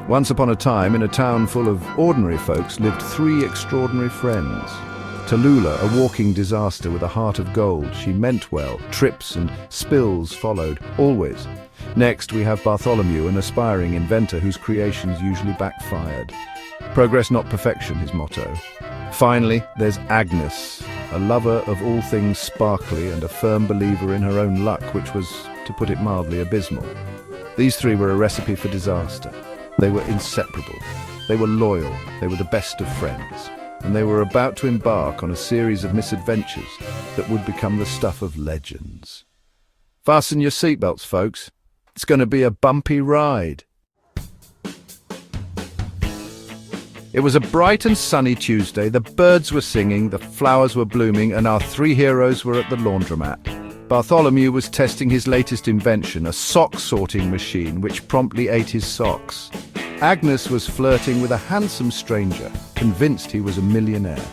Once upon a time, in a town full of ordinary folks, lived three extraordinary friends. Tallulah, a walking disaster with a heart of gold. She meant well. Trips and spills followed, always. Next, we have Bartholomew, an aspiring inventor whose creations usually backfired. Progress, not perfection, his motto. Finally, there's Agnes, a lover of all things sparkly and a firm believer in her own luck, which was, to put it mildly, abysmal. These three were a recipe for disaster. They were inseparable. They were loyal. They were the best of friends. And they were about to embark on a series of misadventures that would become the stuff of legends. Fasten your seatbelts, folks. It's going to be a bumpy ride. It was a bright and sunny Tuesday. The birds were singing, the flowers were blooming, and our three heroes were at the laundromat. Bartholomew was testing his latest invention, a sock-sorting machine, which promptly ate his socks. Agnes was flirting with a handsome stranger, convinced he was a millionaire.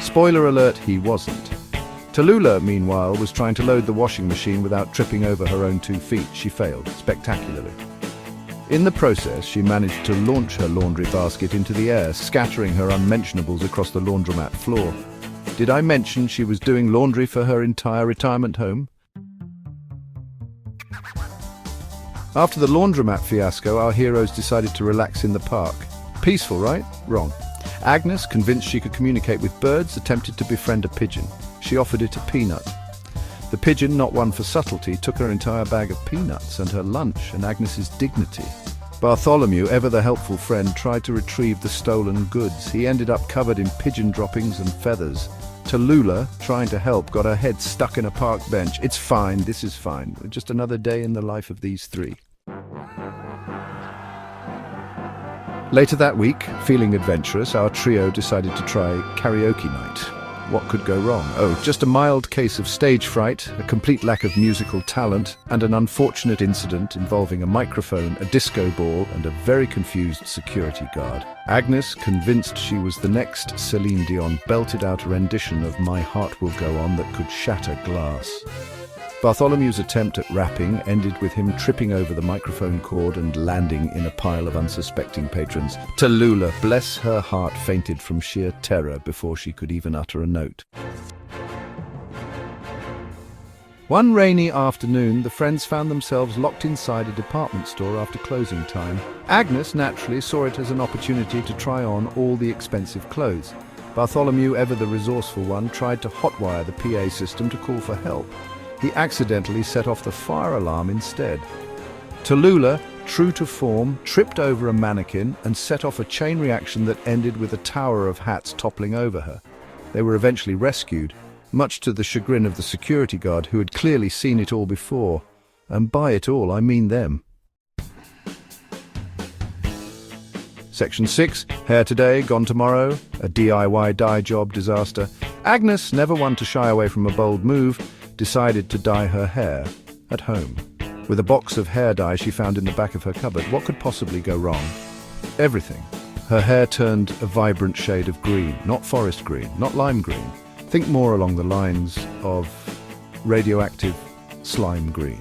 Spoiler alert, he wasn't. Tallulah, meanwhile, was trying to load the washing machine without tripping over her own 2 feet. She failed, spectacularly. In the process, she managed to launch her laundry basket into the air, scattering her unmentionables across the laundromat floor. Did I mention she was doing laundry for her entire retirement home? After the laundromat fiasco, our heroes decided to relax in the park. Peaceful, right? Wrong. Agnes, convinced she could communicate with birds, attempted to befriend a pigeon. She offered it a peanut. The pigeon, not one for subtlety, took her entire bag of peanuts and her lunch and Agnes's dignity. Bartholomew, ever the helpful friend, tried to retrieve the stolen goods. He ended up covered in pigeon droppings and feathers. Tallulah, trying to help, got her head stuck in a park bench. It's fine, this is fine. Just another day in the life of these three. Later that week, feeling adventurous, our trio decided to try karaoke night. What could go wrong? Oh, just a mild case of stage fright, a complete lack of musical talent, and an unfortunate incident involving a microphone, a disco ball, and a very confused security guard. Agnes, convinced she was the next Celine Dion, belted out a rendition of My Heart Will Go On that could shatter glass. Bartholomew's attempt at rapping ended with him tripping over the microphone cord and landing in a pile of unsuspecting patrons. Tallulah, bless her heart, fainted from sheer terror before she could even utter a note. One rainy afternoon, the friends found themselves locked inside a department store after closing time. Agnes, naturally, saw it as an opportunity to try on all the expensive clothes. Bartholomew, ever the resourceful one, tried to hotwire the PA system to call for help. He accidentally set off the fire alarm instead. Tallulah, true to form, tripped over a mannequin and set off a chain reaction that ended with a tower of hats toppling over her. They were eventually rescued, much to the chagrin of the security guard, who had clearly seen it all before. And by it all, I mean them. Section 6, hair today, gone tomorrow, a DIY dye job disaster. Agnes, never one to shy away from a bold move, decided to dye her hair at home. With a box of hair dye she found in the back of her cupboard, what could possibly go wrong? Everything. Her hair turned a vibrant shade of green, not forest green, not lime green. Think more along the lines of radioactive slime green.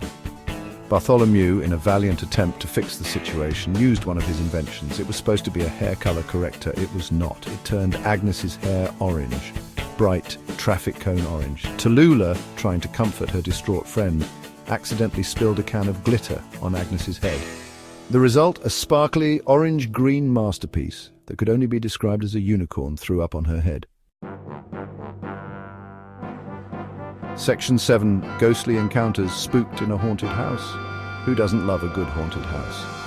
Bartholomew, in a valiant attempt to fix the situation, used one of his inventions. It was supposed to be a hair color corrector. It was not. It turned Agnes's hair orange. Bright traffic cone orange. Tallulah, trying to comfort her distraught friend, accidentally spilled a can of glitter on Agnes's head. The result, a sparkly orange-green masterpiece that could only be described as a unicorn threw up on her head. Section 7, ghostly encounters spooked in a haunted house. Who doesn't love a good haunted house?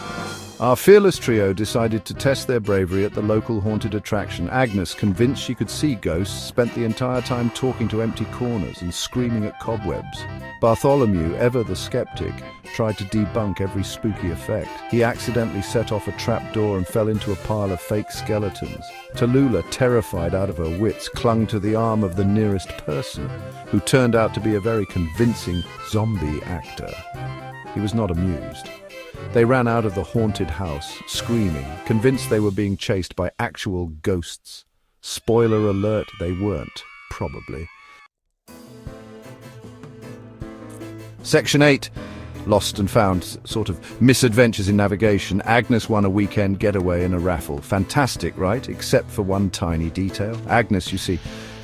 Our fearless trio decided to test their bravery at the local haunted attraction. Agnes, convinced she could see ghosts, spent the entire time talking to empty corners and screaming at cobwebs. Bartholomew, ever the skeptic, tried to debunk every spooky effect. He accidentally set off a trapdoor and fell into a pile of fake skeletons. Tallulah, terrified out of her wits, clung to the arm of the nearest person, who turned out to be a very convincing zombie actor. He was not amused. They ran out of the haunted house, screaming, convinced they were being chased by actual ghosts. Spoiler alert, they weren't, probably. Section 8. Lost and found, sort of misadventures in navigation. Agnes won a weekend getaway in a raffle. Fantastic, right? Except for one tiny detail. Agnes, you see,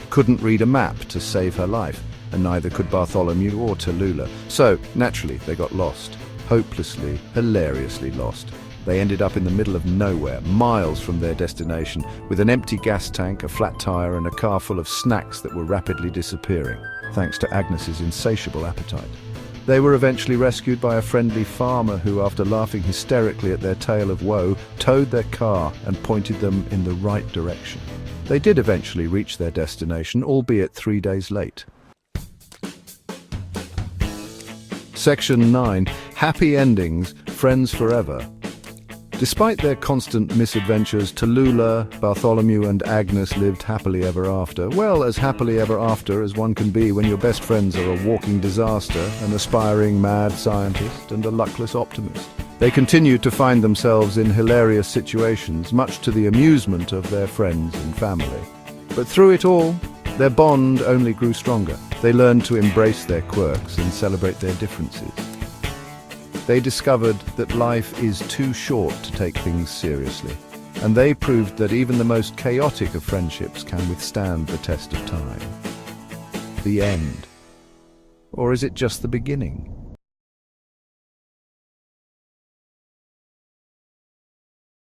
couldn't read a map to save her life, and neither could Bartholomew or Tallulah. So, naturally, they got lost. Hopelessly, hilariously lost. They ended up in the middle of nowhere, miles from their destination, with an empty gas tank, a flat tire, and a car full of snacks that were rapidly disappearing, thanks to Agnes's insatiable appetite. They were eventually rescued by a friendly farmer who, after laughing hysterically at their tale of woe, towed their car and pointed them in the right direction. They did eventually reach their destination, albeit 3 days late. Section 9. Happy Endings, Friends Forever. Despite their constant misadventures, Tallulah, Bartholomew and Agnes lived happily ever after. Well, as happily ever after as one can be when your best friends are a walking disaster, an aspiring mad scientist and a luckless optimist. They continued to find themselves in hilarious situations, much to the amusement of their friends and family. But through it all, their bond only grew stronger. They learned to embrace their quirks and celebrate their differences. They discovered that life is too short to take things seriously, and they proved that even the most chaotic of friendships can withstand the test of time. The end. Or is it just the beginning?